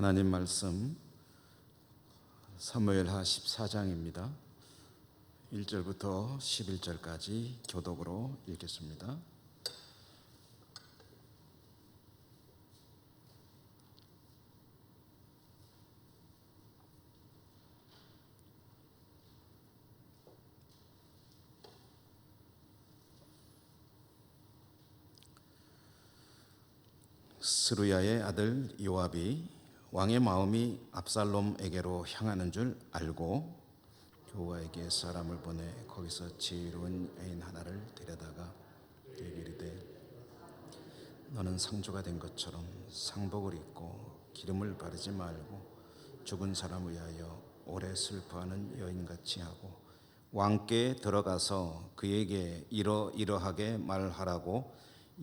하나님 말씀 사무엘하 14장입니다. 1절부터 11절까지 교독으로 읽겠습니다. 스루야의 아들 요압이 왕의 마음이 압살롬에게로 향하는 줄 알고 교와에게 사람을 보내 거기서 지혜로운 여인 하나를 데려다가 그에게 이르되 너는 상주가 된 것처럼 상복을 입고 기름을 바르지 말고 죽은 사람을 위하여 오래 슬퍼하는 여인같이 하고 왕께 들어가서 그에게 이러이러하게 말하라고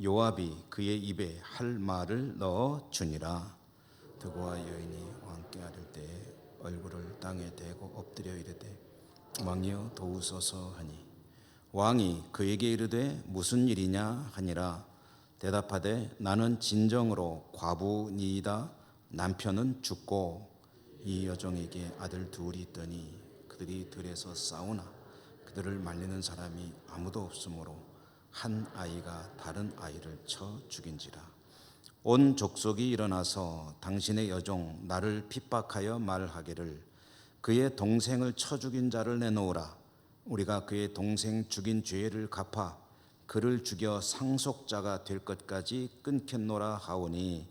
요압이 그의 입에 할 말을 넣어 주니라. 드고와 여인이 왕께 아뢰 때에 얼굴을 땅에 대고 엎드려 이르되 왕이여 도우소서 하니 왕이 그에게 이르되 무슨 일이냐 하니라. 대답하되 나는 진정으로 과부니이다. 남편은 죽고 이 여종에게 아들 둘이 있더니 그들이 들에서 싸우나 그들을 말리는 사람이 아무도 없으므로 한 아이가 다른 아이를 쳐 죽인지라. 온 족속이 일어나서 당신의 여종 나를 핍박하여 말하기를 그의 동생을 쳐 죽인 자를 내놓으라. 우리가 그의 동생 죽인 죄를 갚아 그를 죽여 상속자가 될 것까지 끊겠노라 하오니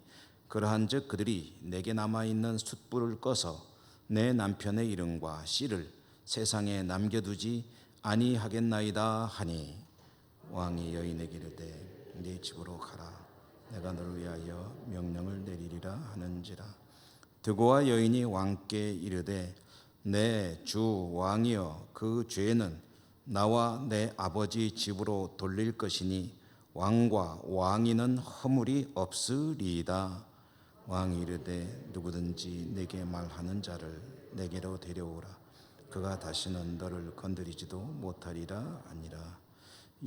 그러한즉 그들이 내게 남아있는 숯불을 꺼서 내 남편의 이름과 씨를 세상에 남겨두지 아니하겠나이다 하니 왕이 여인에게 이르되 네 집으로 가라. 내가 너를 위하여 명령을 내리리라 하는지라. 드고와 여인이 왕께 이르되 내 주 왕이여 그 죄는 나와 내 아버지 집으로 돌릴 것이니 왕과 왕위는 허물이 없으리이다. 왕이 이르되 누구든지 내게 말하는 자를 내게로 데려오라. 그가 다시는 너를 건드리지도 못하리라 하니라.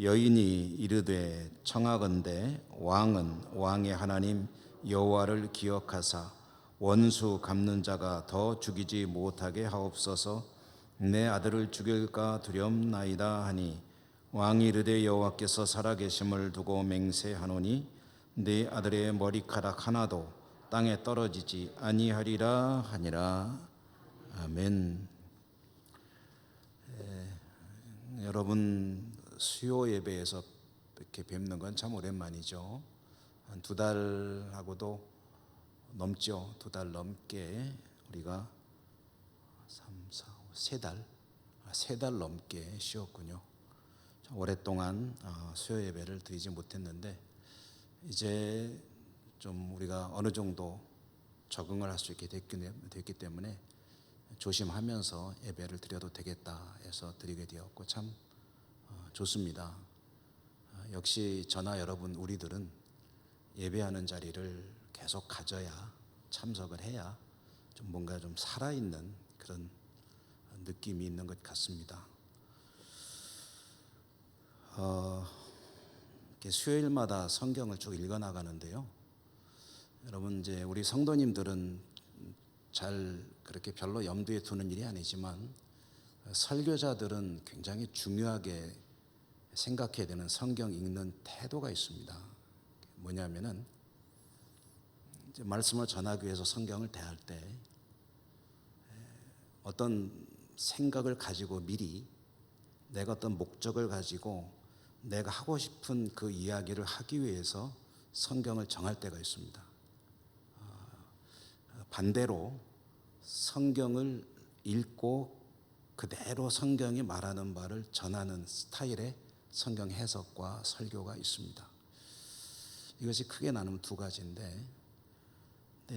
여인이 이르되 청하건대 왕은 왕의 하나님 여호와를 기억하사 원수 갚는 자가 더 죽이지 못하게 하옵소서. 내 아들을 죽일까 두렵나이다 하니 왕이 이르되 여호와께서 살아계심을 두고 맹세하노니 네 아들의 머리카락 하나도 땅에 떨어지지 아니하리라 하니라. 아멘. 여러분 수요 예배에서 이렇게 뵙는 건 참 오랜만이죠. 한 2달하고도 넘죠. 2달 넘게 우리가 3, 4, 5, 3달 3달 넘게 쉬었군요. 오랫동안 수요 예배를 드리지 못했는데 이제 좀 우리가 어느 정도 적응을 할 수 있게 됐기 때문에 조심하면서 예배를 드려도 되겠다 해서 드리게 되었고 참 좋습니다. 역시 저나 여러분 우리들은 예배하는 자리를 계속 가져야 참석을 해야 좀 뭔가 좀 살아있는 그런 느낌이 있는 것 같습니다. 이렇게 수요일마다 성경을 쭉 읽어나가는데요. 여러분 이제 우리 성도님들은 잘 그렇게 별로 염두에 두는 일이 아니지만 설교자들은 굉장히 중요하게 생각해야 되는 성경 읽는 태도가 있습니다. 뭐냐면은 이제 말씀을 전하기 위해서 성경을 대할 때 어떤 생각을 가지고 미리 내가 어떤 목적을 가지고 내가 하고 싶은 그 이야기를 하기 위해서 성경을 정할 때가 있습니다. 반대로 성경을 읽고 그대로 성경이 말하는 바를 전하는 스타일의 성경 해석과 설교가 있습니다. 이것이 크게 나누면 2가지인데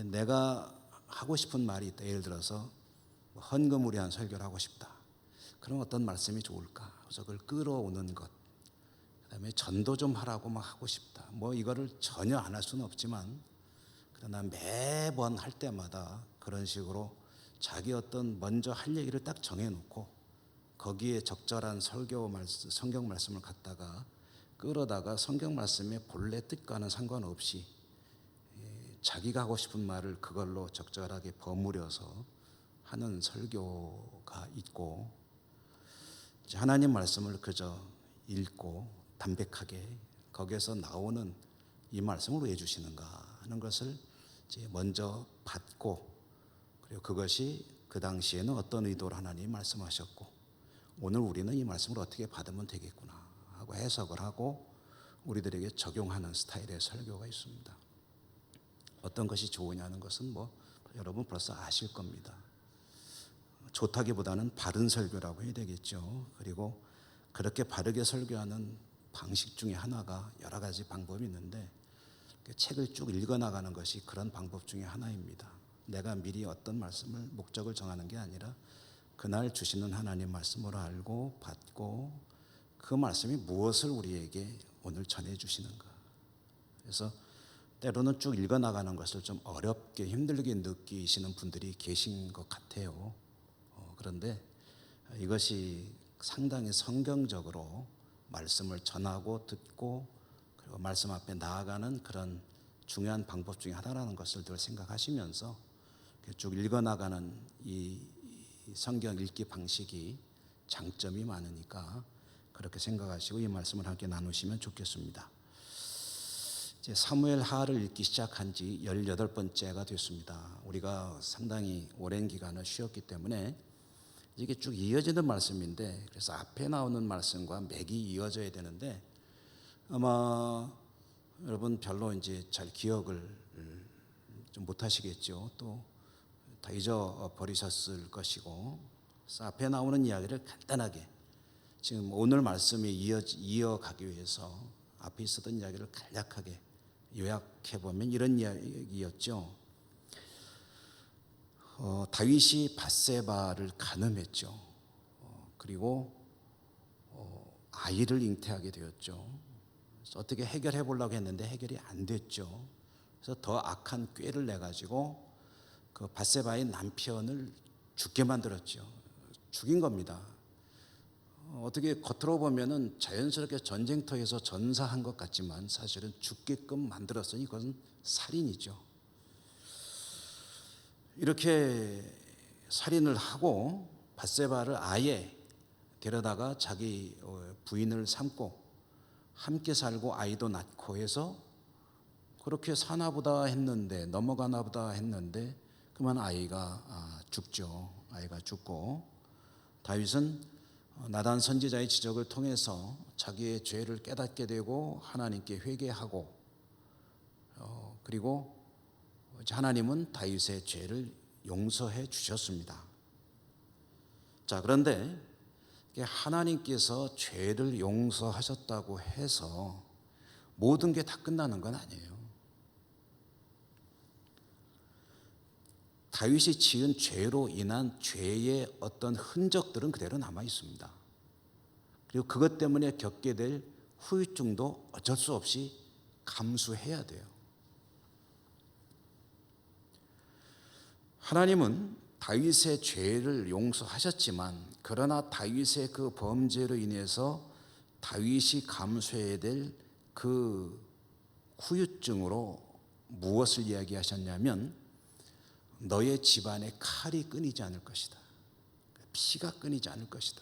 내가 하고 싶은 말이 있다. 예를 들어서 헌금무리한 설교를 하고 싶다. 그럼 어떤 말씀이 좋을까? 그래서 그걸 끌어오는 것. 그다음에 전도 좀 하라고 막 하고 싶다. 이거를 전혀 안 할 수는 없지만 그러나 매번 할 때마다 그런 식으로 자기 어떤 먼저 할 얘기를 딱 정해놓고 거기에 적절한 성경 말씀을 갖다가 끌어다가 성경 말씀의 본래 뜻과는 상관없이 자기가 하고 싶은 말을 그걸로 적절하게 버무려서 하는 설교가 있고, 하나님 말씀을 그저 읽고 담백하게 거기에서 나오는 이 말씀을 왜 주시는가 하는 것을 이제 먼저 받고, 그리고 그것이 그 당시에는 어떤 의도로 하나님이 말씀하셨고 오늘 우리는 이 말씀을 어떻게 받으면 되겠구나 하고 해석을 하고 우리들에게 적용하는 스타일의 설교가 있습니다. 어떤 것이 좋으냐는 것은 여러분 벌써 아실 겁니다. 좋다기보다는 바른 설교라고 해야 되겠죠. 그리고 그렇게 바르게 설교하는 방식 중에 하나가 여러 가지 방법이 있는데 책을 쭉 읽어나가는 것이 그런 방법 중에 하나입니다. 내가 미리 어떤 말씀을 목적을 정하는 게 아니라 그날 주시는 하나님 말씀으로 알고 받고 그 말씀이 무엇을 우리에게 오늘 전해주시는가. 그래서 때로는 쭉 읽어나가는 것을 좀 어렵게 힘들게 느끼시는 분들이 계신 것 같아요. 그런데 이것이 상당히 성경적으로 말씀을 전하고 듣고 그리고 말씀 앞에 나아가는 그런 중요한 방법 중에 하나라는 것을 늘 생각하시면서 쭉 읽어나가는 이 성경 읽기 방식이 장점이 많으니까 그렇게 생각하시고 이 말씀을 함께 나누시면 좋겠습니다. 이제 사무엘하를 읽기 시작한 지 18번째가 됐습니다. 우리가 상당히 오랜 기간을 쉬었기 때문에 이게 쭉 이어지는 말씀인데, 그래서 앞에 나오는 말씀과 맥이 이어져야 되는데 아마 여러분 별로 이제 잘 기억을 좀 못하시겠죠. 또 다 잊어버리셨을 것이고, 그래서 앞에 나오는 이야기를 간단하게 지금 오늘 말씀이 이어가기 위해서 앞에 있었던 이야기를 간략하게 요약해보면 이런 이야기였죠. 다윗이 밧세바를 간음했죠. 그리고 아이를 잉태하게 되었죠. 그래서 어떻게 해결해 보려고 했는데 해결이 안 됐죠. 그래서 더 악한 꾀를 내가지고 그 밧세바의 남편을 죽게 만들었죠. 죽인 겁니다. 어떻게 겉으로 보면은 자연스럽게 전쟁터에서 전사한 것 같지만 사실은 죽게끔 만들었으니 그것은 살인이죠. 이렇게 살인을 하고 밧세바를 아예 데려다가 자기 부인을 삼고 함께 살고 아이도 낳고 해서 그렇게 사나보다 했는데 넘어가나보다 했는데 그만 아이가 죽죠. 아이가 죽고 다윗은 나단 선지자의 지적을 통해서 자기의 죄를 깨닫게 되고 하나님께 회개하고 그리고 하나님은 다윗의 죄를 용서해 주셨습니다. 자, 그런데 하나님께서 죄를 용서하셨다고 해서 모든 게 다 끝나는 건 아니에요. 다윗이 지은 죄로 인한 죄의 어떤 흔적들은 그대로 남아 있습니다. 그리고 그것 때문에 겪게 될 후유증도 어쩔 수 없이 감수해야 돼요. 하나님은 다윗의 죄를 용서하셨지만 그러나 다윗의 그 범죄로 인해서 다윗이 감수해야 될 그 후유증으로 무엇을 이야기하셨냐면 너의 집안에 칼이 끊이지 않을 것이다. 피가 끊이지 않을 것이다.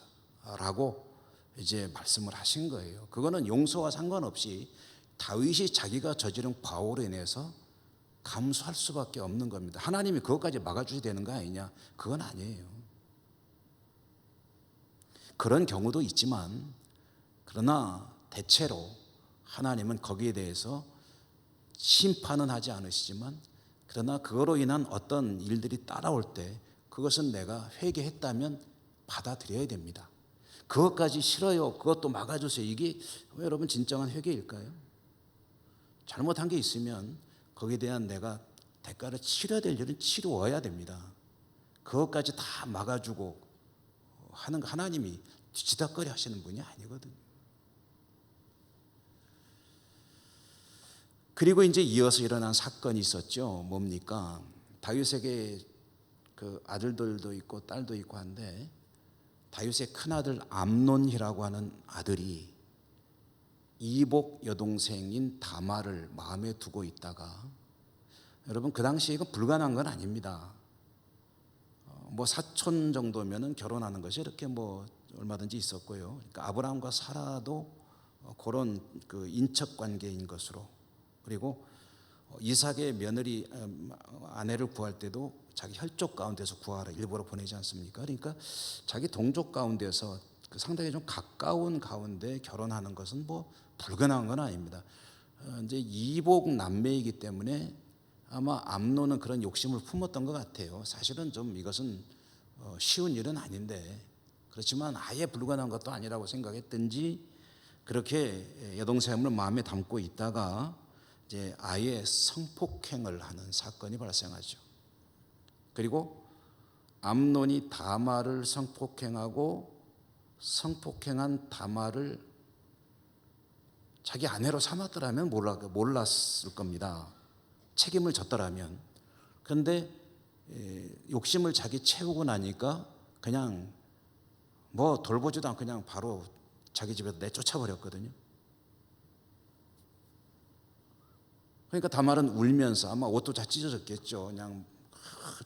라고 이제 말씀을 하신 거예요. 그거는 용서와 상관없이 다윗이 자기가 저지른 과오로 인해서 감수할 수밖에 없는 겁니다. 하나님이 그것까지 막아주셔야 되는 거 아니냐? 그건 아니에요. 그런 경우도 있지만 그러나 대체로 하나님은 거기에 대해서 심판은 하지 않으시지만 그러나 그거로 인한 어떤 일들이 따라올 때 그것은 내가 회개했다면 받아들여야 됩니다. 그것까지 싫어요. 그것도 막아주세요. 이게 여러분 진정한 회개일까요? 잘못한 게 있으면 거기에 대한 내가 대가를 치러야 될 일은 치루어야 됩니다. 그것까지 다 막아주고 하는 거 하나님이 뒤치다꺼리 하시는 분이 아니거든요. 그리고 이제 이어서 일어난 사건이 있었죠. 뭡니까? 다윗에게 그 아들들도 있고 딸도 있고 한데 다윗의 큰아들 암논이라고 하는 아들이 이복 여동생인 다말을 마음에 두고 있다가 여러분 그 당시에 이거 불가능한 건 아닙니다. 뭐 사촌 정도면은 결혼하는 것이 이렇게 뭐 얼마든지 있었고요. 그러니까 아브라함과 사라도 그런 그 인척 관계인 것으로, 그리고 이삭의 며느리 아내를 구할 때도 자기 혈족 가운데서 구하라 일부러 보내지 않습니까? 그러니까 자기 동족 가운데서 상당히 좀 가까운 가운데 결혼하는 것은 뭐 불가능한 건 아닙니다. 이제 이복 남매이기 때문에 아마 암논은 그런 욕심을 품었던 것 같아요. 사실은 좀 이것은 쉬운 일은 아닌데, 그렇지만 아예 불가능한 것도 아니라고 생각했든지 그렇게 여동생을 마음에 담고 있다가 이제 아예 성폭행을 하는 사건이 발생하죠. 그리고 암논이 다말을 성폭행하고 성폭행한 다말을 자기 아내로 삼았더라면 몰랐을 겁니다. 책임을 졌더라면. 그런데 욕심을 자기 채우고 나니까 그냥 뭐 돌보지도 않고 그냥 바로 자기 집에서 내쫓아 버렸거든요. 그러니까 다말은 울면서 아마 옷도 다 찢어졌겠죠. 그냥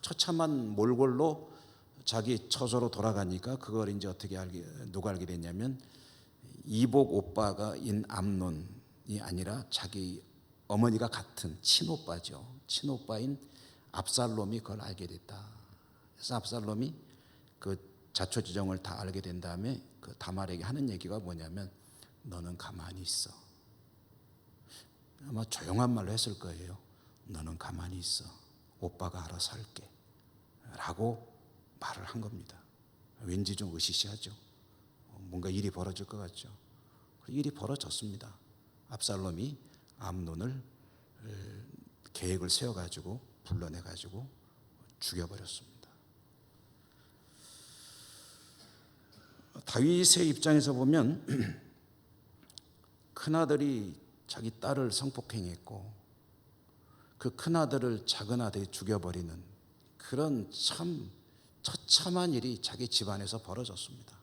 처참한 몰골로 자기 처소로 돌아가니까 그걸 이제 누가 알게 됐냐면 이복 오빠가인 암논이 아니라 자기 어머니가 같은 친오빠죠. 친오빠인 압살롬이 그걸 알게 됐다. 그래서 압살롬이 그 자초지종을 다 알게 된 다음에 그 다말에게 하는 얘기가 뭐냐면 너는 가만히 있어. 아마 조용한 말로 했을 거예요. 너는 가만히 있어. 오빠가 알아서 할게. 라고 말을 한 겁니다. 왠지 좀 으시시하죠. 뭔가 일이 벌어질 것 같죠. 일이 벌어졌습니다. 압살롬이 암논을 계획을 세워가지고 불러내가지고 죽여버렸습니다. 다윗의 입장에서 보면 큰아들이 자기 딸을 성폭행했고 그 큰아들을 작은아들이 죽여버리는 그런 참 처참한 일이 자기 집안에서 벌어졌습니다.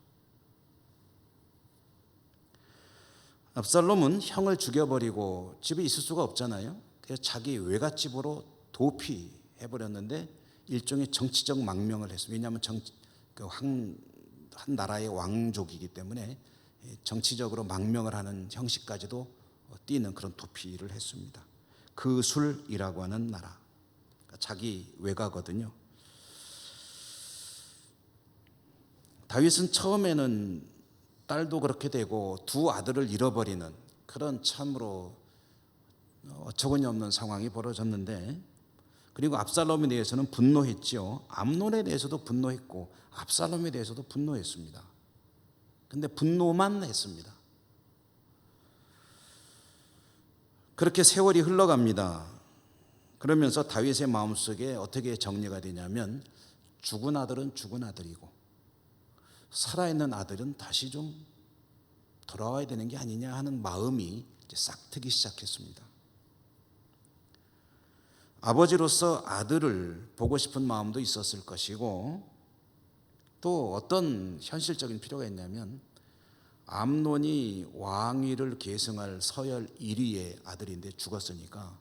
압살롬은 형을 죽여버리고 집에 있을 수가 없잖아요. 그래서 자기 외갓집으로 도피해버렸는데 일종의 정치적 망명을 했습니다. 왜냐하면 한 나라의 왕족이기 때문에 정치적으로 망명을 하는 형식까지도 띄는 그런 도피를 했습니다. 그술이라고 하는 나라, 자기 외가거든요. 다윗은 처음에는 딸도 그렇게 되고 두 아들을 잃어버리는 그런 참으로 어처구니 없는 상황이 벌어졌는데, 그리고 압살롬에 대해서는 분노했죠. 암논에 대해서도 분노했고 압살롬에 대해서도 분노했습니다. 근데 분노만 했습니다. 그렇게 세월이 흘러갑니다. 그러면서 다윗의 마음속에 어떻게 정리가 되냐면 죽은 아들은 죽은 아들이고 살아있는 아들은 다시 좀 돌아와야 되는 게 아니냐 하는 마음이 이제 싹트기 시작했습니다. 아버지로서 아들을 보고 싶은 마음도 있었을 것이고 또 어떤 현실적인 필요가 있냐면 암논이 왕위를 계승할 서열 1위의 아들인데 죽었으니까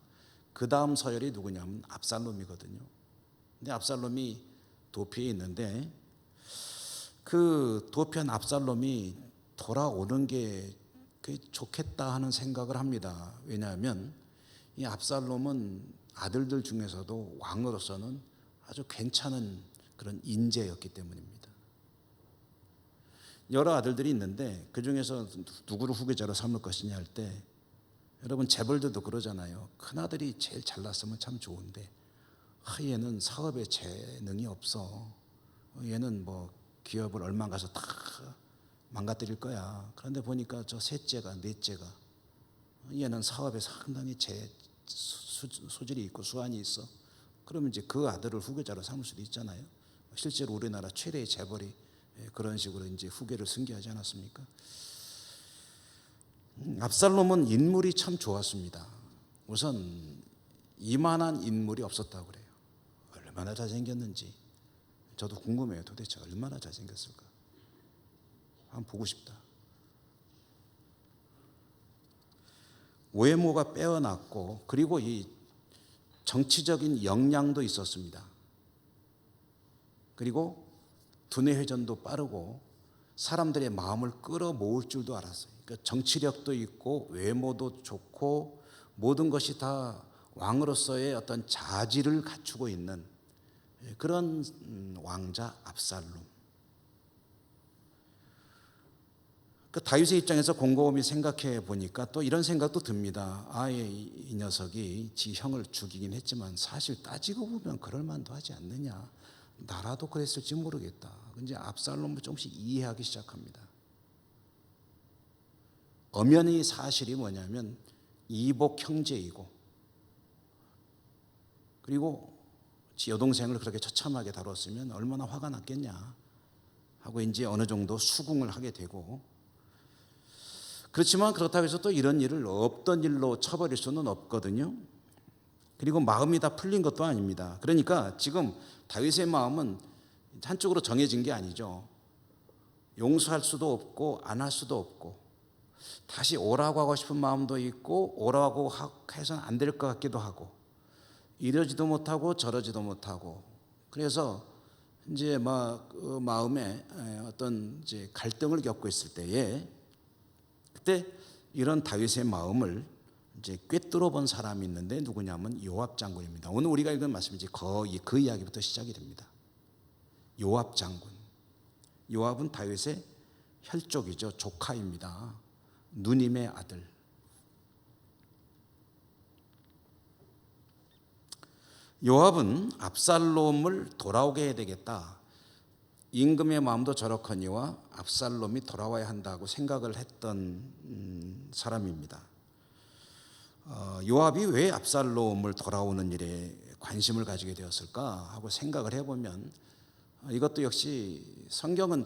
그 다음 서열이 누구냐면 압살롬이거든요. 근데 압살롬이 도피해 있는데 그 도피한 압살롬이 돌아오는 게 좋겠다 하는 생각을 합니다. 왜냐하면 이 압살롬은 아들들 중에서도 왕으로서는 아주 괜찮은 그런 인재였기 때문입니다. 여러 아들들이 있는데 그 중에서 누구를 후계자로 삼을 것이냐 할 때 여러분 재벌들도 그러잖아요. 큰아들이 제일 잘났으면 참 좋은데 얘는 사업에 재능이 없어. 얘는 뭐 기업을 얼마 가서 다 망가뜨릴 거야. 그런데 보니까 저 셋째가 넷째가 얘는 사업에 상당히 소질이 있고 수완이 있어. 그러면 이제 그 아들을 후계자로 삼을 수도 있잖아요. 실제로 우리나라 최대의 재벌이 그런 식으로 이제 후계를 승계하지 않았습니까? 압살롬은 인물이 참 좋았습니다. 우선 이만한 인물이 없었다고 그래요. 얼마나 잘생겼는지 저도 궁금해요. 도대체 얼마나 잘생겼을까? 한번 보고 싶다. 외모가 빼어났고 그리고 이 정치적인 역량도 있었습니다. 그리고 두뇌 회전도 빠르고 사람들의 마음을 끌어모을 줄도 알았어요. 그러니까 정치력도 있고 외모도 좋고 모든 것이 다 왕으로서의 어떤 자질을 갖추고 있는 그런 왕자 압살롬. 그 다윗의 입장에서 곰곰이 생각해 보니까 또 이런 생각도 듭니다. 이 녀석이 지 형을 죽이긴 했지만 사실 따지고 보면 그럴 만도 하지 않느냐. 나라도 그랬을지 모르겠다. 이제 압살롬을 조금씩 이해하기 시작합니다. 엄연히 사실이 뭐냐면 이복 형제이고 그리고 지 여동생을 그렇게 처참하게 다뤘으면 얼마나 화가 났겠냐 하고 이제 어느 정도 수긍을 하게 되고, 그렇지만 그렇다고 해서 또 이런 일을 없던 일로 쳐버릴 수는 없거든요. 그리고 마음이 다 풀린 것도 아닙니다. 그러니까 지금 다윗의 마음은 한쪽으로 정해진 게 아니죠. 용서할 수도 없고 안 할 수도 없고 다시 오라고 하고 싶은 마음도 있고 오라고 해서는 안 될 것 같기도 하고 이러지도 못하고 저러지도 못하고, 그래서 이제 막 마음에 어떤 이제 갈등을 겪고 있을 때에 그때 이런 다윗의 마음을 이제 꿰뚫어 본 사람이 있는데 누구냐면 요압 장군입니다. 오늘 우리가 읽은 말씀이지 거의 그 이야기부터 시작이 됩니다. 요압 장군. 요압은 다윗의 혈족이죠. 조카입니다. 누님의 아들. 요압은 압살롬을 돌아오게 해야 되겠다. 임금의 마음도 저렇거니와 압살롬이 돌아와야 한다고 생각을 했던 사람입니다. 요압이 왜 압살롬을 돌아오는 일에 관심을 가지게 되었을까 하고 생각을 해보면 이것도 역시 성경은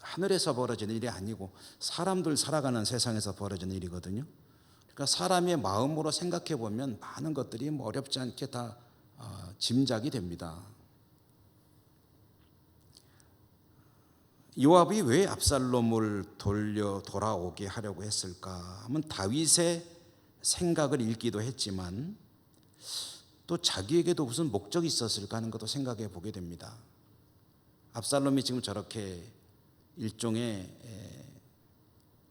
하늘에서 벌어지는 일이 아니고 사람들 살아가는 세상에서 벌어지는 일이거든요. 그러니까 사람의 마음으로 생각해 보면 많은 것들이 어렵지 않게 다 짐작이 됩니다. 요압이 왜 압살롬을 돌아오게 하려고 했을까 하면 다윗의 생각을 읽기도 했지만 또 자기에게도 무슨 목적이 있었을까 하는 것도 생각해 보게 됩니다. 압살롬이 지금 저렇게 일종의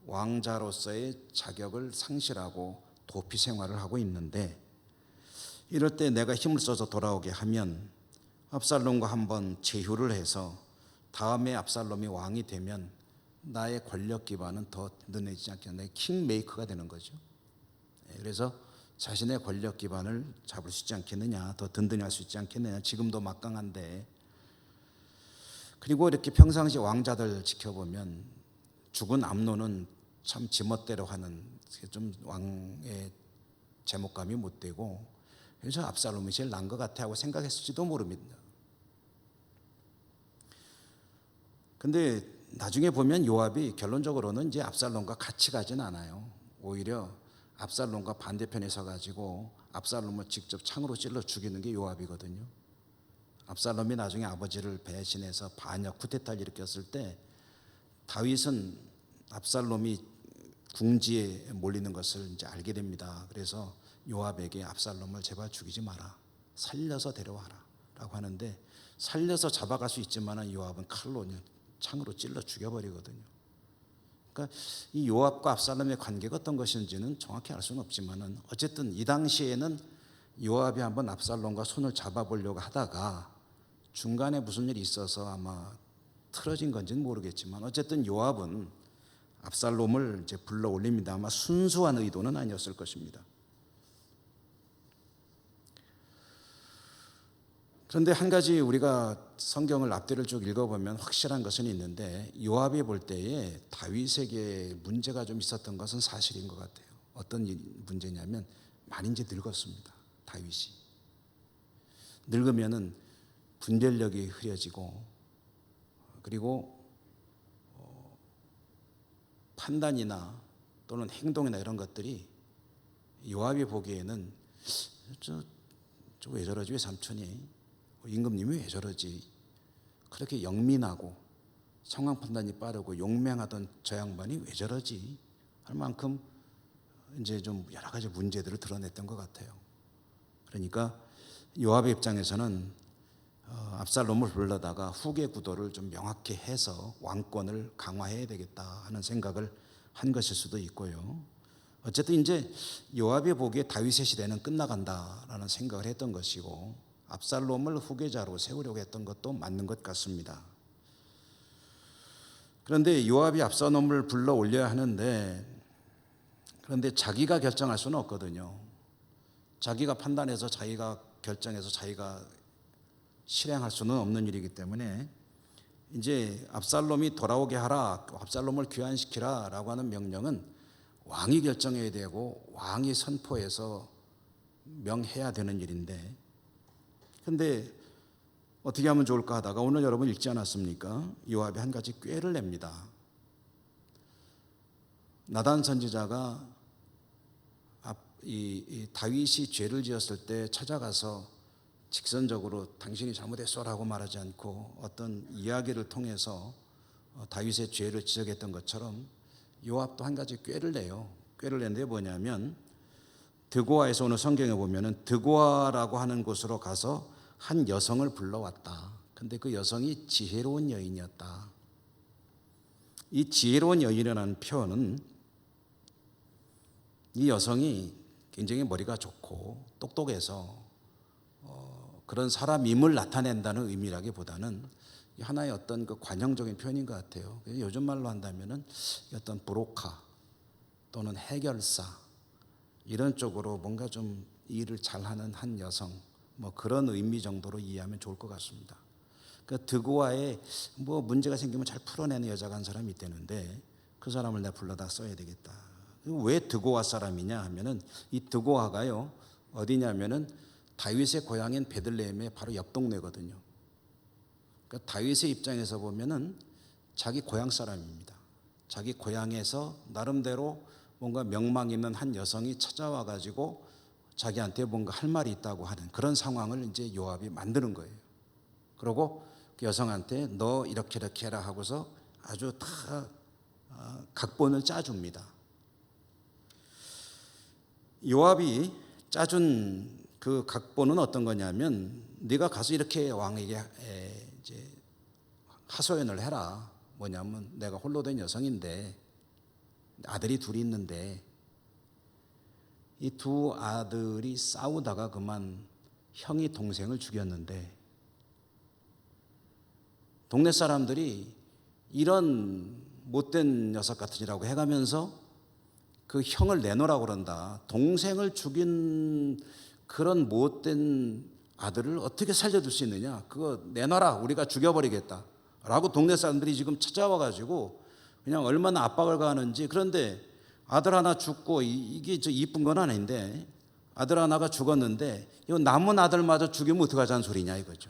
왕자로서의 자격을 상실하고 도피 생활을 하고 있는데, 이럴 때 내가 힘을 써서 돌아오게 하면 압살롬과 한번 제휴를 해서 다음에 압살롬이 왕이 되면 나의 권력 기반은 더 든든해지지 않겠나, 킹메이커가 되는 거죠. 그래서 자신의 권력 기반을 잡을 수 있지 않겠느냐, 더 든든히 할 수 있지 않겠느냐, 지금도 막강한데. 그리고 이렇게 평상시 왕자들 지켜보면 죽은 암논은 참 지멋대로 하는 좀 왕의 제목감이 못 되고, 그래서 압살롬이 제일 난 것 같아 하고 생각했을지도 모릅니다. 근데 나중에 보면 요압이 결론적으로는 이제 압살롬과 같이 가진 않아요. 오히려 압살롬과 반대편에 서가지고 압살롬을 직접 창으로 찔러 죽이는 게 요압이거든요. 압살롬이 나중에 아버지를 배신해서 반역 쿠데타를 일으켰을 때 다윗은 압살롬이 궁지에 몰리는 것을 이제 알게 됩니다. 그래서 요압에게 압살롬을 제발 죽이지 마라, 살려서 데려와라 라고 하는데, 살려서 잡아갈 수 있지만 요압은 칼로 창으로 찔러 죽여버리거든요. 그러니까 이 요압과 압살롬의 관계가 어떤 것인지는 정확히 알 수는 없지만 어쨌든 이 당시에는 요압이 한번 압살롬과 손을 잡아보려고 하다가 중간에 무슨 일이 있어서 아마 틀어진 건지는 모르겠지만 어쨌든 요압은 압살롬을 이제 불러 올립니다. 아마 순수한 의도는 아니었을 것입니다. 그런데 한 가지 우리가 성경을 앞뒤를 쭉 읽어보면 확실한 것은 있는데, 요압이 볼 때에 다윗에게 문제가 좀 있었던 것은 사실인 것 같아요. 어떤 문제냐면 많이 이제 늙었습니다. 다윗이 늙으면은 분별력이 흐려지고, 그리고 판단이나 또는 행동이나 이런 것들이 요압이 보기에는 저 왜 저러지, 왜 삼촌이, 임금님이 왜 저러지, 그렇게 영민하고 상황 판단이 빠르고 용맹하던 저 양반이 왜 저러지 할 만큼 이제 좀 여러 가지 문제들을 드러냈던 것 같아요. 그러니까 요압의 입장에서는 압살롬을 불러다가 후계 구도를 좀 명확히 해서 왕권을 강화해야 되겠다 하는 생각을 한 것일 수도 있고요. 어쨌든 이제 요압이 보기에 다윗의 시대는 끝나간다라는 생각을 했던 것이고 압살롬을 후계자로 세우려고 했던 것도 맞는 것 같습니다. 그런데 요압이 압살롬을 불러 올려야 하는데 그런데 자기가 결정할 수는 없거든요. 자기가 판단해서 자기가 결정해서 자기가 실행할 수는 없는 일이기 때문에 이제 압살롬이 돌아오게 하라, 압살롬을 귀환시키라 라고 하는 명령은 왕이 결정해야 되고 왕이 선포해서 명해야 되는 일인데, 근데 어떻게 하면 좋을까 하다가 오늘 여러분 읽지 않았습니까? 요압이 한 가지 꾀를 냅니다. 나단 선지자가 이 다윗이 죄를 지었을 때 찾아가서 직선적으로 당신이 잘못했어라고 말하지 않고 어떤 이야기를 통해서 다윗의 죄를 지적했던 것처럼 요압도 한 가지 꾀를 내요. 꾀를 낸데 뭐냐면 드고아에서 오늘 성경에 보면은 드고아라고 하는 곳으로 가서 한 여성을 불러왔다. 근데 그 여성이 지혜로운 여인이었다. 이 지혜로운 여인이라는 표현은 이 여성이 굉장히 머리가 좋고 똑똑해서 그런 사람임을 나타낸다는 의미라기보다는 하나의 어떤 그 관용적인 표현인 것 같아요. 요즘 말로 한다면은 어떤 브로커 또는 해결사 이런 쪽으로 뭔가 좀 일을 잘하는 한 여성, 뭐 그런 의미 정도로 이해하면 좋을 것 같습니다. 그 드고아에 뭐 문제가 생기면 잘 풀어내는 여자가 한 사람이 있다는데 그 사람을 내가 불러다 써야 되겠다. 왜 드고아 사람이냐 하면은 이 드고아가요 어디냐면은 다윗의 고향인 베들레헴의 바로 옆 동네거든요. 그러니까 다윗의 입장에서 보면은 자기 고향 사람입니다. 자기 고향에서 나름대로 뭔가 명망 있는 한 여성이 찾아와 가지고 자기한테 뭔가 할 말이 있다고 하는 그런 상황을 이제 요압이 만드는 거예요. 그리고 그 여성한테 너 이렇게 이렇게 해라 하고서 아주 다 각본을 짜줍니다. 요압이 짜준 그 각본은 어떤 거냐면 네가 가서 이렇게 왕에게 이제 하소연을 해라. 뭐냐면 내가 홀로 된 여성인데 아들이 둘이 있는데 이 두 아들이 싸우다가 그만 형이 동생을 죽였는데 동네 사람들이 이런 못된 녀석 같으니라고 해가면서 그 형을 내놓으라고 그런다. 동생을 죽인 그런 못된 아들을 어떻게 살려줄 수 있느냐. 그거 내놔라. 우리가 죽여버리겠다 라고 동네 사람들이 지금 찾아와 가지고 그냥 얼마나 압박을 가하는지. 그런데 아들 하나 죽고 이게 저 이쁜 건 아닌데 아들 하나가 죽었는데 이 남은 아들마저 죽이면 어떡하자는 소리냐 이거죠.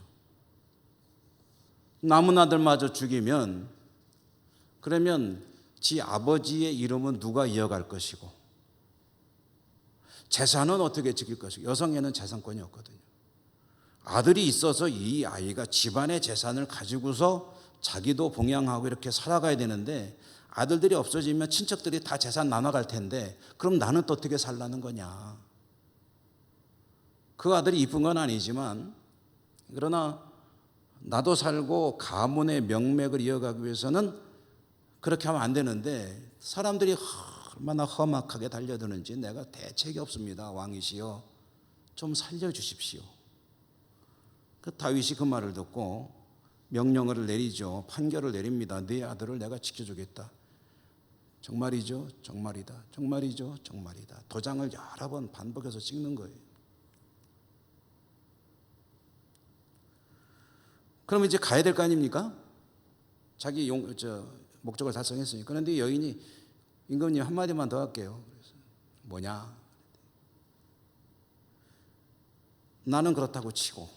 남은 아들마저 죽이면 그러면 지 아버지의 이름은 누가 이어갈 것이고 재산은 어떻게 지킬 것이고 여성에는 재산권이 없거든요. 아들이 있어서 이 아이가 집안의 재산을 가지고서 자기도 봉양하고 이렇게 살아가야 되는데 아들들이 없어지면 친척들이 다 재산 나눠갈 텐데 그럼 나는 또 어떻게 살라는 거냐. 그 아들이 이쁜 건 아니지만 그러나 나도 살고 가문의 명맥을 이어가기 위해서는 그렇게 하면 안 되는데 사람들이 얼마나 험악하게 달려드는지 내가 대책이 없습니다. 왕이시여 좀 살려주십시오. 그 다윗이 그 말을 듣고 명령을 내리죠. 판결을 내립니다. 네 아들을 내가 지켜주겠다. 정말이죠? 정말이다. 정말이죠? 정말이다. 도장을 여러 번 반복해서 찍는 거예요. 그럼 이제 가야 될 거 아닙니까? 자기 목적을 달성했으니까. 그런데 여인이 임금님 한마디만 더 할게요. 그래서 뭐냐? 나는 그렇다고 치고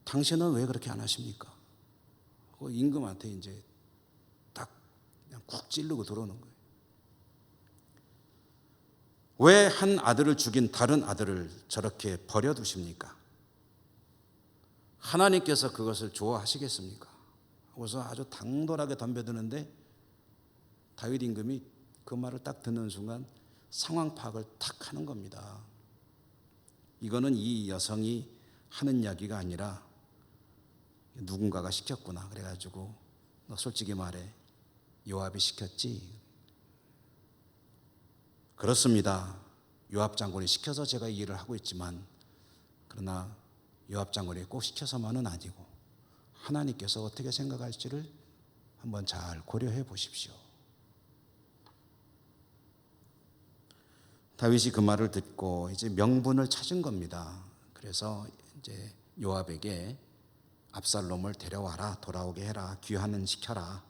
당신은 왜 그렇게 안 하십니까? 그 임금한테 이제 딱 그냥 쿡 찌르고 들어오는 거예요. 왜 한 아들을 죽인 다른 아들을 저렇게 버려두십니까? 하나님께서 그것을 좋아하시겠습니까? 하고서 아주 당돌하게 덤벼드는데 다윗 임금이 그 말을 딱 듣는 순간 상황 파악을 탁 하는 겁니다. 이거는 이 여성이 하는 이야기가 아니라 누군가가 시켰구나. 그래가지고 너 솔직히 말해, 요압이 시켰지? 그렇습니다. 요압 장군이 시켜서 제가 이 일을 하고 있지만, 그러나 요압 장군이 꼭 시켜서만은 아니고 하나님께서 어떻게 생각할지를 한번 잘 고려해 보십시오. 다윗이 그 말을 듣고 이제 명분을 찾은 겁니다. 그래서 이제 요압에게 압살롬을 데려와라, 돌아오게 해라, 귀환은 시켜라.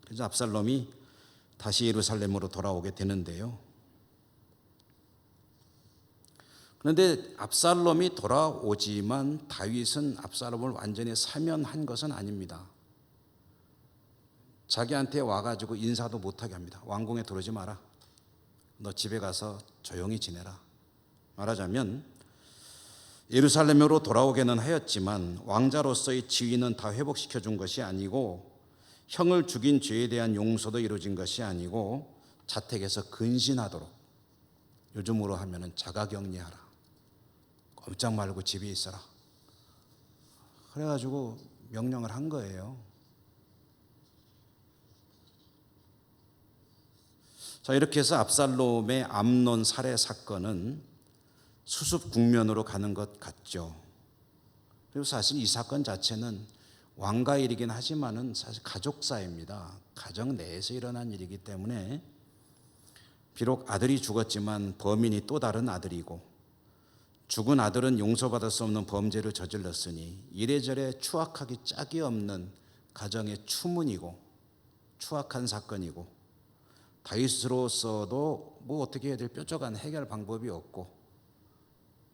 그래서 압살롬이 다시 예루살렘으로 돌아오게 되는데요. 그런데 압살롬이 돌아오지만 다윗은 압살롬을 완전히 사면한 것은 아닙니다. 자기한테 와가지고 인사도 못하게 합니다. 왕궁에 들어오지 마라. 너 집에 가서 조용히 지내라. 말하자면 예루살렘으로 돌아오게는 하였지만 왕자로서의 지위는 다 회복시켜 준 것이 아니고, 형을 죽인 죄에 대한 용서도 이루어진 것이 아니고, 자택에서 근신하도록, 요즘으로 하면은 자가격리하라. 꼼짝 말고 집에 있어라. 그래가지고 명령을 한 거예요. 자, 이렇게 해서 압살롬의 암논 살해 사건은 수습 국면으로 가는 것 같죠. 그리고 사실 이 사건 자체는 왕가 일이긴 하지만은 사실 가족사입니다. 가정 내에서 일어난 일이기 때문에 비록 아들이 죽었지만 범인이 또 다른 아들이고, 죽은 아들은 용서받을 수 없는 범죄를 저질렀으니 이래저래 추악하기 짝이 없는 가정의 추문이고 추악한 사건이고, 다윗으로서도 뭐 어떻게 해야 될 뾰족한 해결 방법이 없고,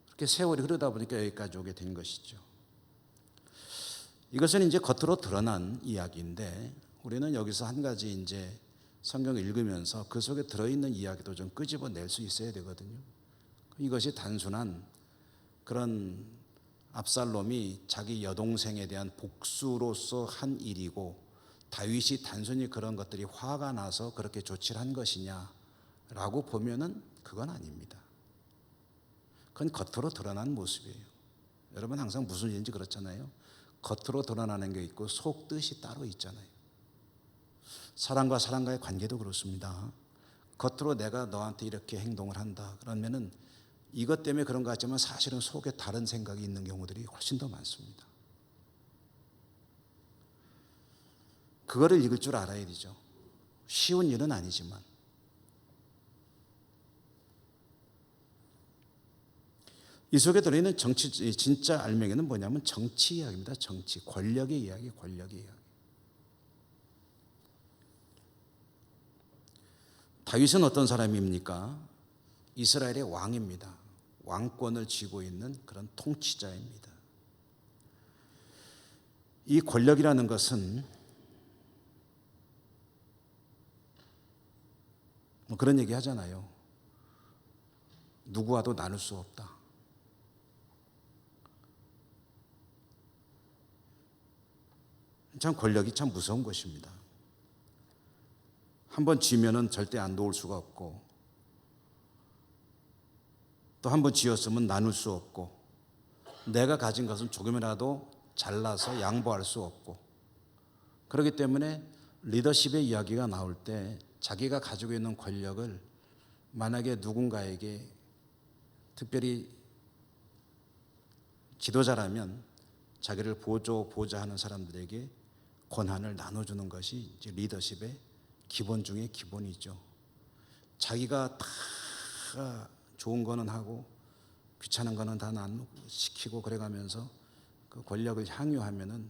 그렇게 세월이 흐르다 보니까 여기까지 오게 된 것이죠. 이것은 이제 겉으로 드러난 이야기인데, 우리는 여기서 한 가지 이제 성경을 읽으면서 그 속에 들어있는 이야기도 좀 끄집어낼 수 있어야 되거든요. 이것이 단순한 그런 압살롬이 자기 여동생에 대한 복수로서 한 일이고, 다윗이 단순히 그런 것들이 화가 나서 그렇게 조치를 한 것이냐라고 보면은 그건 아닙니다. 그건 겉으로 드러난 모습이에요. 여러분 항상 무슨 일인지 그렇잖아요. 겉으로 드러나는 게 있고 속 뜻이 따로 있잖아요. 사람과 사람과의 관계도 그렇습니다. 겉으로 내가 너한테 이렇게 행동을 한다 그러면은 이것 때문에 그런 것 같지만 사실은 속에 다른 생각이 있는 경우들이 훨씬 더 많습니다. 그거를 읽을 줄 알아야 되죠. 쉬운 일은 아니지만. 이 속에 들어있는 정치, 진짜 알맹이는 뭐냐면 정치 이야기입니다. 정치, 권력의 이야기, 권력의 이야기. 다윗은 어떤 사람입니까? 이스라엘의 왕입니다. 왕권을 쥐고 있는 그런 통치자입니다. 이 권력이라는 것은 뭐 그런 얘기 하잖아요. 누구와도 나눌 수 없다. 참 권력이 참 무서운 것입니다. 한번 쥐면은 절대 안 놓을 수가 없고, 또 한번 쥐었으면 나눌 수 없고, 내가 가진 것은 조금이라도 잘라서 양보할 수 없고, 그렇기 때문에 리더십의 이야기가 나올 때 자기가 가지고 있는 권력을 만약에 누군가에게, 특별히 지도자라면 자기를 보좌하는 사람들에게 권한을 나눠주는 것이 이제 리더십의 기본 중에 기본이죠. 자기가 다 좋은 거는 하고 귀찮은 거는 다 시키고 그래가면서 그 권력을 향유하면은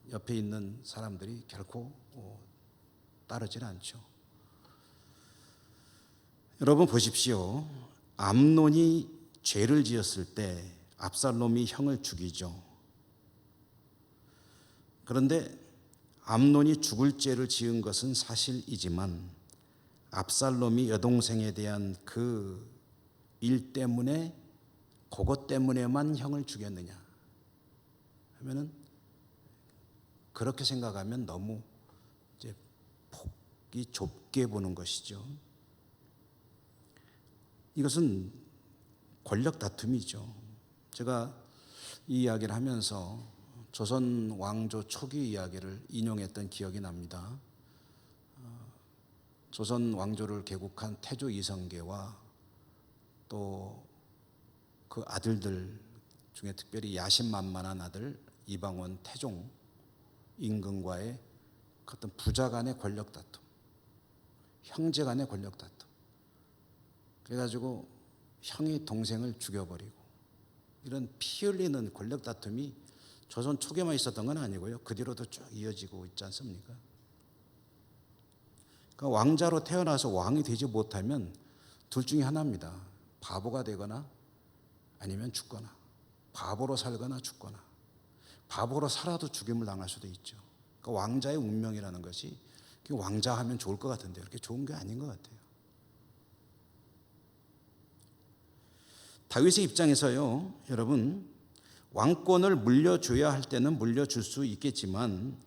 옆에 있는 사람들이 결코 따르질 않죠. 여러분 보십시오. 암논이 죄를 지었을 때 압살롬이 형을 죽이죠. 그런데 암논이 죽을 죄를 지은 것은 사실이지만 압살롬이 여동생에 대한 그 일 때문에, 그것 때문에만 형을 죽였느냐 하면은, 그렇게 생각하면 너무 이제 폭이 좁게 보는 것이죠. 이것은 권력 다툼이죠. 제가 이 이야기를 하면서 조선 왕조 초기 이야기를 인용했던 기억이 납니다. 조선 왕조를 개국한 태조 이성계와 또 그 아들들 중에 특별히 야심만만한 아들 이방원 태종 임금과의 어떤 부자 간의 권력 다툼, 형제 간의 권력 다툼. 그래가지고 형이 동생을 죽여버리고 이런 피 흘리는 권력 다툼이 조선 초기만 있었던 건 아니고요. 그 뒤로도 쭉 이어지고 있지 않습니까? 그러니까 왕자로 태어나서 왕이 되지 못하면 둘 중에 하나입니다. 바보가 되거나 아니면 죽거나, 바보로 살거나 죽거나. 바보로 살아도 죽임을 당할 수도 있죠. 그러니까 왕자의 운명이라는 것이 왕자 하면 좋을 것 같은데 그렇게 좋은 게 아닌 것 같아요. 다윗의 입장에서요, 여러분, 왕권을 물려줘야 할 때는 물려줄 수 있겠지만,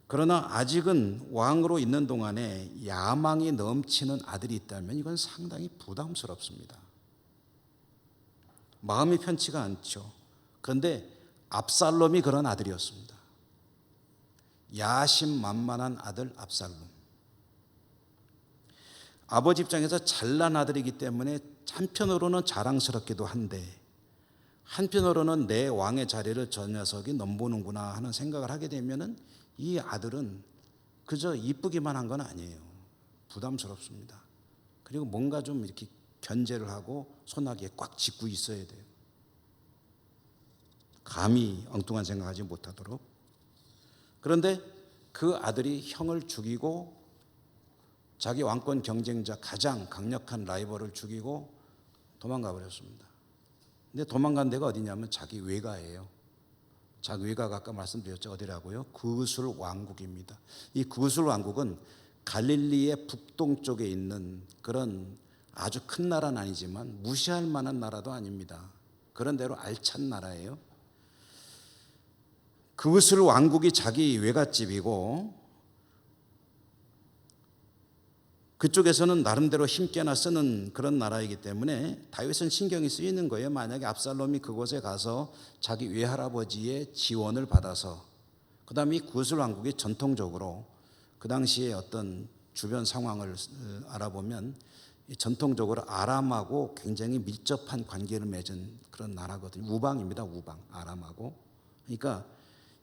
그러나 아직은 왕으로 있는 동안에 야망이 넘치는 아들이 있다면 이건 상당히 부담스럽습니다. 마음이 편치가 않죠. 그런데 압살롬이 그런 아들이었습니다. 야심만만한 아들 압살롬. 아버지 입장에서 잘난 아들이기 때문에 한편으로는 자랑스럽기도 한데 한편으로는 내 왕의 자리를 저 녀석이 넘보는구나 하는 생각을 하게 되면은 이 아들은 그저 이쁘기만 한 건 아니에요. 부담스럽습니다. 그리고 뭔가 좀 이렇게 견제를 하고 손아귀에 꽉 쥐고 있어야 돼요. 감히 엉뚱한 생각하지 못하도록. 그런데 그 아들이 형을 죽이고 자기 왕권 경쟁자 가장 강력한 라이벌을 죽이고 도망가 버렸습니다. 근데 도망간 데가 어디냐면 자기 외가예요. 자기 외가가 아까 말씀드렸죠. 어디라고요? 구술 왕국입니다. 이 구술 왕국은 갈릴리의 북동쪽에 있는 그런 아주 큰 나라는 아니지만 무시할 만한 나라도 아닙니다. 그런 대로 알찬 나라예요. 구술 왕국이 자기 외갓집이고 그쪽에서는 나름대로 힘께나 쓰는 그런 나라이기 때문에 다윗은 신경이 쓰이는 거예요. 만약에 압살롬이 그곳에 가서 자기 외할아버지의 지원을 받아서, 그 다음에 이 구술 왕국이 전통적으로 그 당시에 어떤 주변 상황을 알아보면 전통적으로 아람하고 굉장히 밀접한 관계를 맺은 그런 나라거든요. 우방입니다. 우방. 아람하고. 그러니까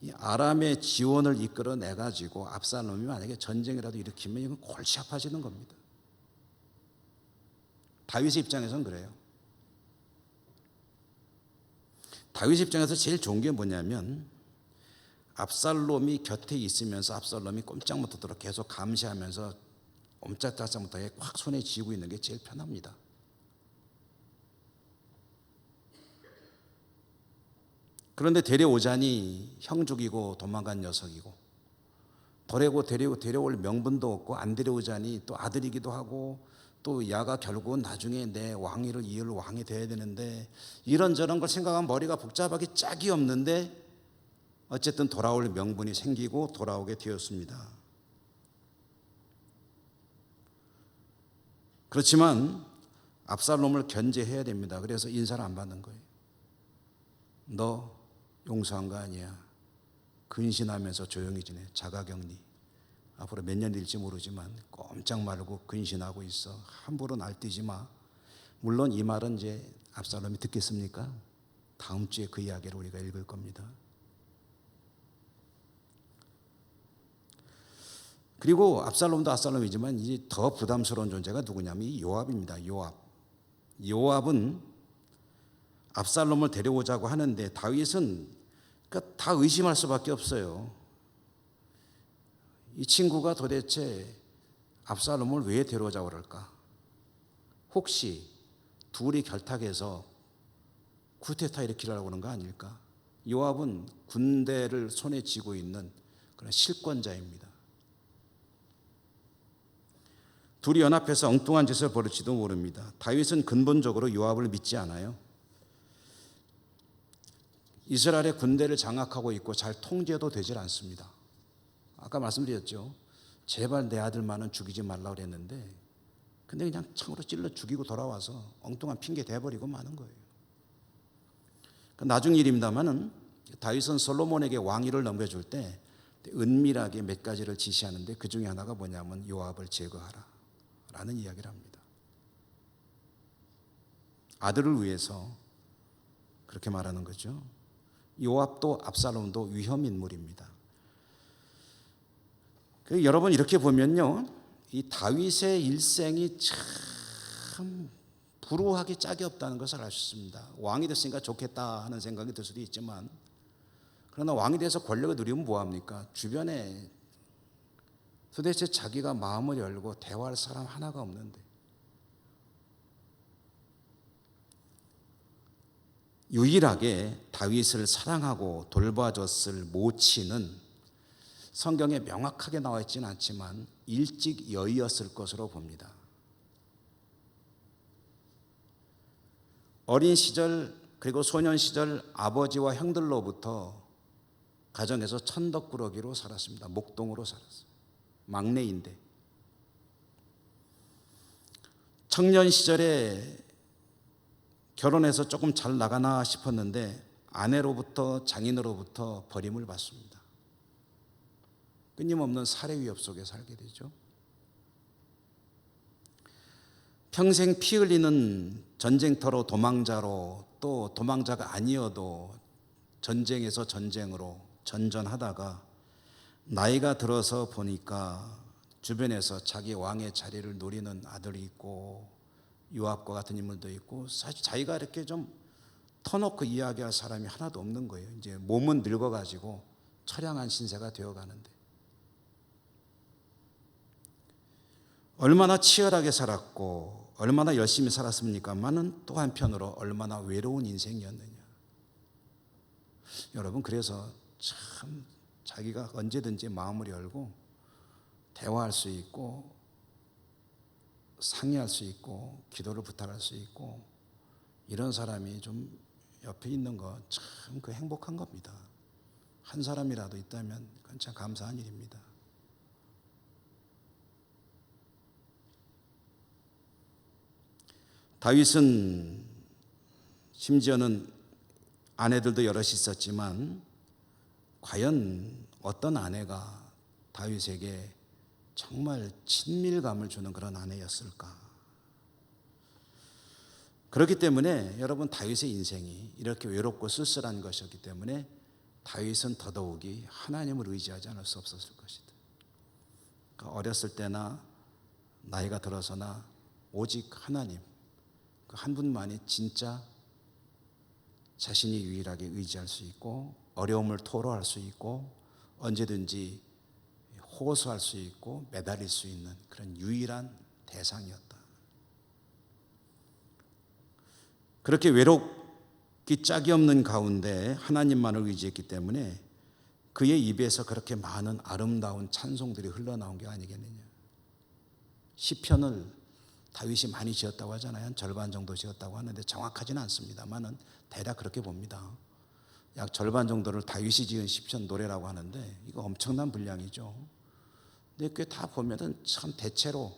이 아람의 지원을 이끌어내 가지고 압살롬이 만약에 전쟁이라도 일으키면 이건 골치 아파지는 겁니다. 다윗의 입장에서는 그래요. 다윗의 입장에서 제일 좋은 게 뭐냐면 압살롬이 곁에 있으면서 압살롬이 꼼짝 못하도록 계속 감시하면서 옴짝달싹 못하게 확 손에 쥐고 있는 게 제일 편합니다. 그런데 데려오자니 형 죽이고 도망간 녀석이고, 데려올 명분도 없고 안 데려오자니 또 아들이기도 하고, 또 야가 결국은 나중에 내 왕위를 이을 왕이 돼야 되는데 이런저런 걸 생각하면 머리가 복잡하기 짝이 없는데 어쨌든 돌아올 명분이 생기고 돌아오게 되었습니다. 그렇지만 압살롬을 견제해야 됩니다. 그래서 인사를 안 받는 거예요. 너 용서한 거 아니야. 근신하면서 조용히 지내. 자가격리. 앞으로 몇 년 일지 모르지만 꼼짝 말고 근신하고 있어. 함부로 날뛰지 마. 물론 이 말은 이제 압살롬이 듣겠습니까? 다음 주에 그 이야기를 우리가 읽을 겁니다. 그리고 압살롬도 압살롬이지만 이제 더 부담스러운 존재가 누구냐면 요압입니다. 요압은 압살롬을 데려오자고 하는데 다윗은 그러니까 다 의심할 수밖에 없어요. 이 친구가 도대체 압살롬을 왜 데려오자고 그럴까? 혹시 둘이 결탁해서 쿠데타 일으키려고 하는 거 아닐까? 요압은 군대를 손에 쥐고 있는 그런 실권자입니다. 둘이 연합해서 엉뚱한 짓을 벌일지도 모릅니다. 다윗은 근본적으로 요압을 믿지 않아요. 이스라엘의 군대를 장악하고 있고 잘 통제도 되질 않습니다. 아까 말씀드렸죠. 제발 내 아들만은 죽이지 말라고 그랬는데 근데 그냥 창으로 찔러 죽이고 돌아와서 엉뚱한 핑계 대버리고 마는 거예요. 나중 일입니다마는 다윗은 솔로몬에게 왕위를 넘겨줄 때 은밀하게 몇 가지를 지시하는데 그 중에 하나가 뭐냐면 요압을 제거하라 라는 이야기를 합니다. 아들을 위해서 그렇게 말하는 거죠. 요압도 압살롬도 위험 인물입니다. 여러분 이렇게 보면요, 이 다윗의 일생이 참 불우하기 짝이 없다는 것을 알 수 있습니다. 왕이 됐으니까 좋겠다 하는 생각이 들 수도 있지만, 그러나 왕이 돼서 권력을 누리면 뭐합니까? 주변에 도대체 자기가 마음을 열고 대화할 사람 하나가 없는데, 유일하게 다윗을 사랑하고 돌봐줬을 모친은 성경에 명확하게 나와 있지는 않지만 일찍 여의였을 것으로 봅니다. 어린 시절 그리고 소년 시절 아버지와 형들로부터 가정에서 천덕꾸러기로 살았습니다. 목동으로 살았어요. 막내인데 청년 시절에 결혼해서 조금 잘 나가나 싶었는데 아내로부터 장인으로부터 버림을 받습니다. 끊임없는 살해 위협 속에 살게 되죠. 평생 피 흘리는 전쟁터로 도망자로, 또 도망자가 아니어도 전쟁에서 전쟁으로 전전하다가 나이가 들어서 보니까 주변에서 자기 왕의 자리를 노리는 아들이 있고 요압과 같은 인물도 있고, 사실 자기가 이렇게 좀 터놓고 이야기할 사람이 하나도 없는 거예요. 이제 몸은 늙어가지고 처량한 신세가 되어가는데 얼마나 치열하게 살았고 얼마나 열심히 살았습니까만은 또 한편으로 얼마나 외로운 인생이었느냐. 여러분, 그래서 참 자기가 언제든지 마음을 열고 대화할 수 있고 상의할 수 있고 기도를 부탁할 수 있고 이런 사람이 좀 옆에 있는 거 참 그 행복한 겁니다. 한 사람이라도 있다면 그건 참 감사한 일입니다. 다윗은 심지어는 아내들도 여럿이 있었지만 과연 어떤 아내가 다윗에게 정말 친밀감을 주는 그런 아내였을까? 그렇기 때문에 여러분, 다윗의 인생이 이렇게 외롭고 쓸쓸한 것이었기 때문에 다윗은 더더욱이 하나님을 의지하지 않을 수 없었을 것이다. 그러니까 어렸을 때나 나이가 들어서나 오직 하나님, 그 한 분만이 진짜 자신이 유일하게 의지할 수 있고 어려움을 토로할 수 있고 언제든지 호소할 수 있고 매달릴 수 있는 그런 유일한 대상이었다. 그렇게 외롭기 짝이 없는 가운데 하나님만을 의지했기 때문에 그의 입에서 그렇게 많은 아름다운 찬송들이 흘러나온 게 아니겠느냐. 시편을 다윗이 많이 지었다고 하잖아요. 한 절반 정도 지었다고 하는데 정확하지는 않습니다만은 대략 그렇게 봅니다. 약 절반 정도를 다윗이 지은 시편 노래라고 하는데 이거 엄청난 분량이죠. 근데 그 다 보면은 참 대체로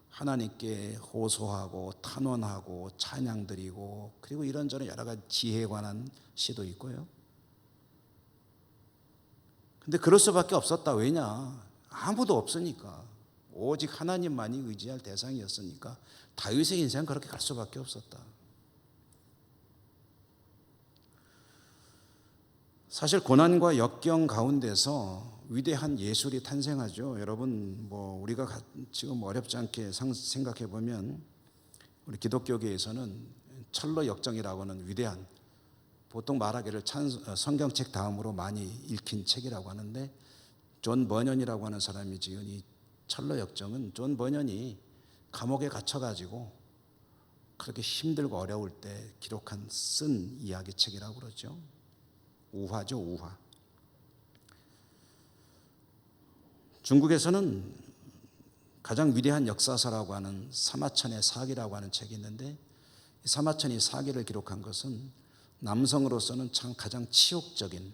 하나님께 호소하고 탄원하고 찬양 드리고 그리고 이런저런 여러 가지 지혜에 관한 시도 있고요. 근데 그럴 수밖에 없었다. 왜냐? 아무도 없으니까. 오직 하나님만이 의지할 대상이었으니까 다윗의 인생은 그렇게 갈 수밖에 없었다. 사실 고난과 역경 가운데서 위대한 예술이 탄생하죠. 여러분, 우리가 지금 어렵지 않게 생각해 보면 우리 기독교계에서는 철로 역정이라고 하는 위대한, 보통 말하기를 성경책 다음으로 많이 읽힌 책이라고 하는데, 존 버년이라고 하는 사람이 지은 이 철로 역정은 존 버년이 감옥에 갇혀가지고 그렇게 힘들고 어려울 때 쓴 이야기책이라고 그러죠. 우화죠, 우화. 중국에서는 가장 위대한 역사서라고 하는 사마천의 사기라고 하는 책이 있는데, 이 사마천이 사기를 기록한 것은 남성으로서는 참 가장 치욕적인,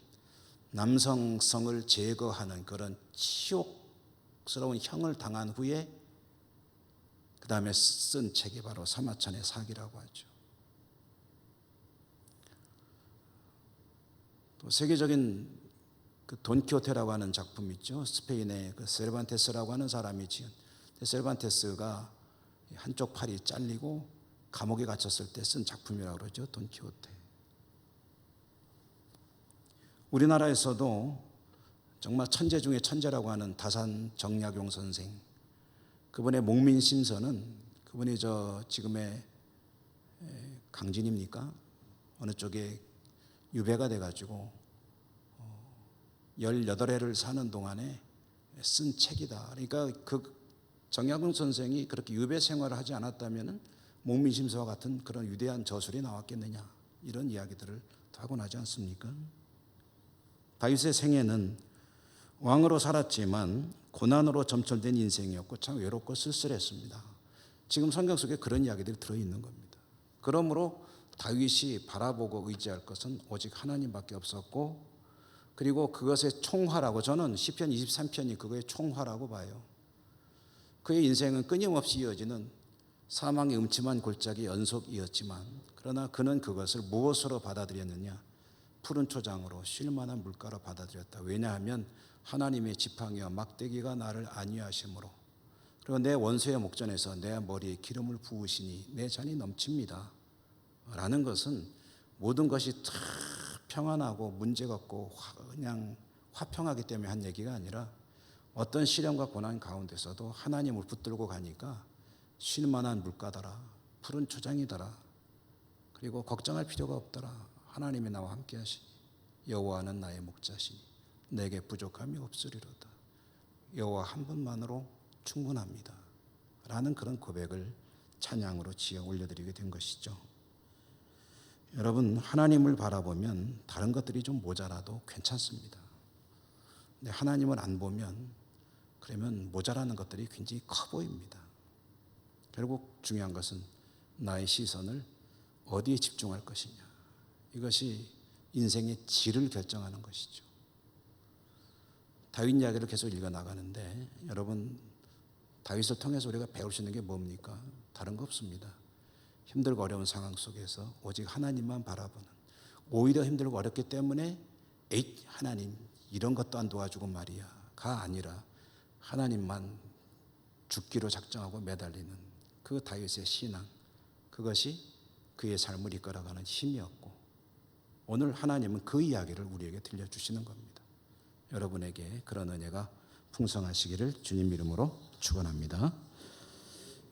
남성성을 제거하는 그런 치욕스러운 형을 당한 후에 그 다음에 쓴 책이 바로 사마천의 사기라고 하죠. 또 세계적인 그 돈키호테라고 하는 작품 있죠. 스페인의 그 세르반테스라고 하는 사람이 지은. 세르반테스가 한쪽 팔이 잘리고 감옥에 갇혔을 때 쓴 작품이라고 그러죠. 돈키호테. 우리나라에서도 정말 천재 중에 천재라고 하는 다산 정약용 선생, 그분의 목민심서는, 그분이 지금의 강진입니까? 어느 쪽에 유배가 돼가지고 18해를 사는 동안에 쓴 책이다. 그러니까 그 정약용 선생이 그렇게 유배 생활을 하지 않았다면 목민심서와 같은 그런 위대한 저술이 나왔겠느냐, 이런 이야기들을 하고 나지 않습니까? 다윗의 생애는 왕으로 살았지만 고난으로 점철된 인생이었고 참 외롭고 쓸쓸했습니다. 지금 성경 속에 그런 이야기들이 들어있는 겁니다. 그러므로 다윗이 바라보고 의지할 것은 오직 하나님밖에 없었고, 그리고 그것의 총화라고, 저는 시편 23편이 그거의 총화라고 봐요. 그의 인생은 끊임없이 이어지는 사망의 음침한 골짜기 연속이었지만, 그러나 그는 그것을 무엇으로 받아들였느냐? 푸른 초장으로 쉴만한 물가로 받아들였다. 왜냐하면 하나님의 지팡이와 막대기가 나를 안위하심으로, 그리고 내 원수의 목전에서 내 머리에 기름을 부으시니 내 잔이 넘칩니다 라는 것은 모든 것이 다 평안하고 문제가 없고 그냥 화평하기 때문에 한 얘기가 아니라, 어떤 시련과 고난 가운데서도 하나님을 붙들고 가니까 쉴만한 물가더라, 푸른 초장이더라, 그리고 걱정할 필요가 없더라. 하나님이 나와 함께 하시니 여호와는 나의 목자시니 내게 부족함이 없으리로다. 여호와 한 분만으로 충분합니다 라는 그런 고백을 찬양으로 지어 올려드리게 된 것이죠. 여러분, 하나님을 바라보면 다른 것들이 좀 모자라도 괜찮습니다. 근데 하나님을 안 보면, 그러면 모자라는 것들이 굉장히 커 보입니다. 결국 중요한 것은 나의 시선을 어디에 집중할 것이냐, 이것이 인생의 질을 결정하는 것이죠. 다윗 이야기를 계속 읽어나가는데, 여러분, 다윗을 통해서 우리가 배울 수 있는 게 뭡니까? 다른 거 없습니다. 힘들고 어려운 상황 속에서 오직 하나님만 바라보는, 오히려 힘들고 어렵기 때문에 에이 하나님 이런 것도 안 도와주고 말이야가 아니라 하나님만 죽기로 작정하고 매달리는 그 다윗의 신앙, 그것이 그의 삶을 이끌어가는 힘이었고, 오늘 하나님은 그 이야기를 우리에게 들려주시는 겁니다. 여러분에게 그런 은혜가 풍성하시기를 주님 이름으로 축원합니다.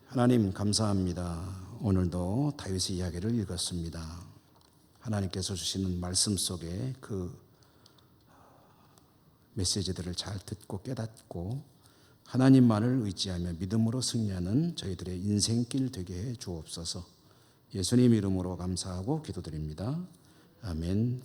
하나님 감사합니다. 오늘도 다윗의 이야기를 읽었습니다. 하나님께서 주시는 말씀 속에 그 메시지들을 잘 듣고 깨닫고 하나님만을 의지하며 믿음으로 승리하는 저희들의 인생길 되게 해 주옵소서. 예수님 이름으로 감사하고 기도드립니다. 아멘.